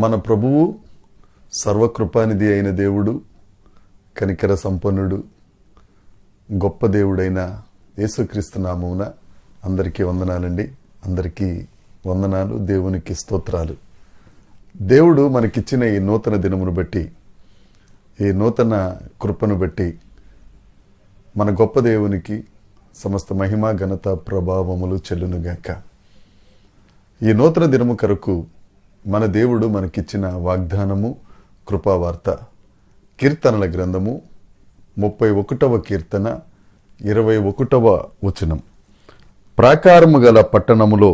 మన ప్రభువు సర్వకృపానిధి అయిన దేవుడు, కనికర సంపన్నుడు, గొప్ప దేవుడైన యేసుక్రీస్తు నామమున అందరికీ వందనాలండి. అందరికీ వందనాలు, దేవునికి స్తోత్రాలు. దేవుడు మనకిచ్చిన ఈ నూతన దినమును బట్టి, ఈ నూతన కృపను బట్టి మన గొప్ప దేవునికి సమస్త మహిమ ఘనత ప్రభావములు చెల్లునుగాక. ఈ నూతన దినము కొరకు మన దేవుడు మనకిచ్చిన వాగ్దానము కృపావార్త. కీర్తనల గ్రంథము 31వ కీర్తన 21వ వచనం. ప్రాకారము గల పట్టణములో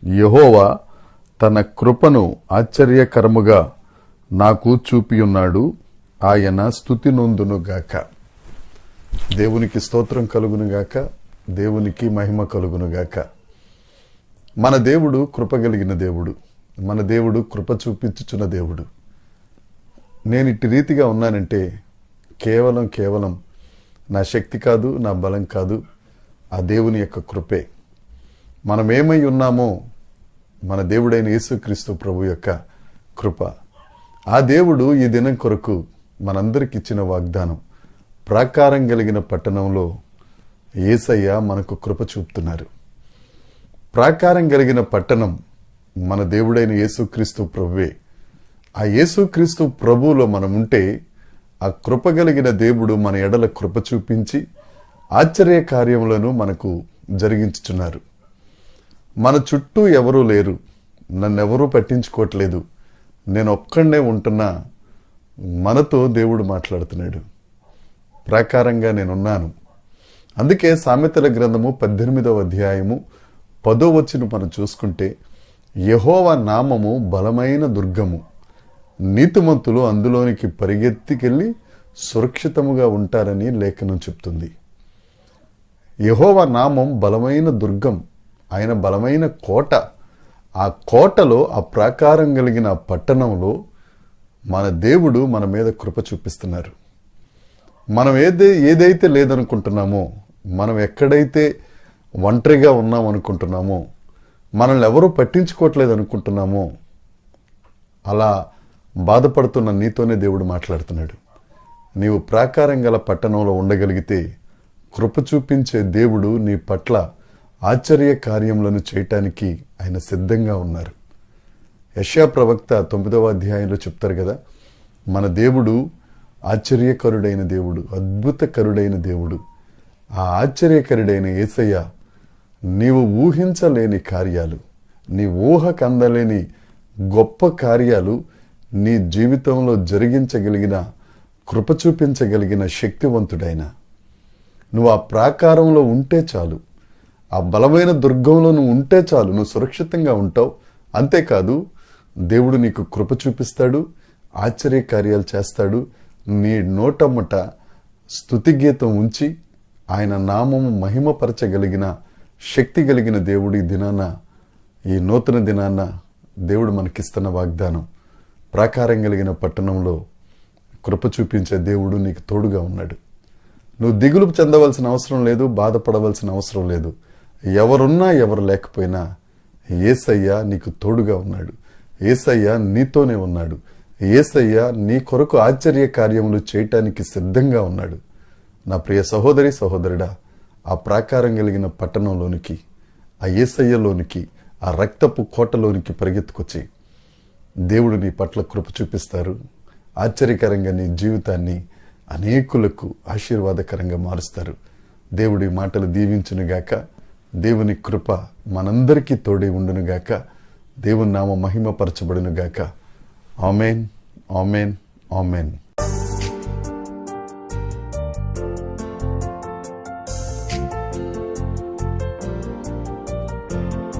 యెహోవా తన కృపను ఆశ్చర్యకరముగా నాకు చూపియున్నాడు, ఆయన స్తుతి నొందునుగాక. దేవునికి స్తోత్రం కలుగునుగాక, దేవునికి మహిమ కలుగునుగాక. మన దేవుడు కృపగలిగిన దేవుడు, మన దేవుడు కృప చూపించుచున్న దేవుడు. నేను ఇట్టి రీతిగా ఉన్నానంటే కేవలం నా శక్తి కాదు, నా బలం కాదు, ఆ దేవుని యొక్క కృపే. మనం ఏమై ఉన్నామో మన దేవుడైన యేసుక్రీస్తు ప్రభు యొక్క కృప. ఆ దేవుడు ఈ దినం కొరకు మనందరికి ఇచ్చిన వాగ్దానం, ప్రాకారం కలిగిన పట్టణంలో యేసయ్య మనకు కృప చూపుతున్నారు. ప్రాకారం కలిగిన పట్టణం మన దేవుడైన యేసుక్రీస్తు ప్రభువే. ఆ యేసుక్రీస్తు ప్రభువులో మనం ఉంటే ఆ కృప కలిగిన దేవుడు మన ఎడల కృప చూపించి ఆశ్చర్య కార్యములను మనకు జరిగించుచున్నారు. మన చుట్టూ ఎవరూ లేరు, నన్నెవరూ పట్టించుకోవట్లేదు, నేను ఒక్కడే ఉంటున్నా. మనతో దేవుడు మాట్లాడుతున్నాడు. ప్రాకారంగా నేనున్నాను. అందుకే సామెతల గ్రంథము 18వ అధ్యాయము 10వ వచనం మనం చూసుకుంటే, యెహోవా నామము బలమైన దుర్గము, నీతిమంతులు అందులోనికి పరిగెత్తికెళ్ళి సురక్షితముగా ఉంటారని లేఖనం చెప్తుంది. యెహోవా నామం బలమైన దుర్గం, ఆయన బలమైన కోట. ఆ కోటలో, ఆ ప్రాకారం కలిగిన పట్టణంలో మన దేవుడు మన మీద కృప చూపిస్తున్నారు. మనం ఏదైతే లేదనుకుంటున్నామో, మనం ఎక్కడైతే ఒంటరిగా ఉన్నాం అనుకుంటున్నామో, మనల్ని ఎవరూ పట్టించుకోవట్లేదు అనుకుంటున్నామో, అలా బాధపడుతున్న నీతోనే దేవుడు మాట్లాడుతున్నాడు. నీవు ప్రాకారం గల పట్టణంలో ఉండగలిగితే కృప చూపించే దేవుడు నీ పట్ల ఆశ్చర్య కార్యములను చేయటానికి ఆయన సిద్ధంగా ఉన్నారు. యెషయా ప్రవక్త 9వ అధ్యాయంలో చెప్తారు కదా, మన దేవుడు ఆశ్చర్యకరుడైన దేవుడు, అద్భుతకరుడైన దేవుడు. ఆ ఆశ్చర్యకరుడైన యేసయ్య నీవు ఊహించలేని కార్యాలు, నీ ఊహకు అందలేని గొప్ప కార్యాలు నీ జీవితంలో జరిగించగలిగిన, కృప చూపించగలిగిన శక్తివంతుడైన. నువ్వు ఆ ప్రాకారంలో ఉంటే చాలు, ఆ బలమైన దుర్గంలో నువ్వు ఉంటే చాలు, నువ్వు సురక్షితంగా ఉంటావు. అంతేకాదు, దేవుడు నీకు కృప చూపిస్తాడు, ఆశ్చర్య కార్యాలు చేస్తాడు. నీ నోటమ్మట స్తుతి గీతం ఉంచి ఆయన నామము మహిమపరచగలిగిన శక్తి కలిగిన దేవుడి దినాన, ఈ నూతన దినాన దేవుడు మనకిస్తున్న వాగ్దానం, ప్రాకారం కలిగిన పట్టణంలో కృప చూపించే దేవుడు నీకు తోడుగా ఉన్నాడు. నువ్వు దిగులు చెందవలసిన అవసరం లేదు, బాధపడవలసిన అవసరం లేదు. ఎవరున్నా ఎవరు లేకపోయినా యేసయ్య నీకు తోడుగా ఉన్నాడు. యేసయ్య నీతోనే ఉన్నాడు. యేసయ్య నీ కొరకు ఆశ్చర్య కార్యములు చేయటానికి సిద్ధంగా ఉన్నాడు. నా ప్రియ సహోదరి సహోదరుడా, ఆ ప్రాకారం కలిగిన పట్టణంలోనికి, ఆ యేసయ్యలోనికి, ఆ రక్తపు కోటలోనికి పరిగెత్తుకొచ్చి దేవుడు నీ పట్ల కృప చూపిస్తారు. ఆశ్చర్యకరంగా నీ జీవితాన్ని అనేకులకు ఆశీర్వాదకరంగా మారుస్తారు. దేవుడి మాటలు దీవించునుగాక. దేవుని కృప మనందరికీ తోడై ఉండునుగాక. దేవుని నామ మహిమపరచబడునుగాక. ఆమేన్, ఆమేన్, ఆమేన్.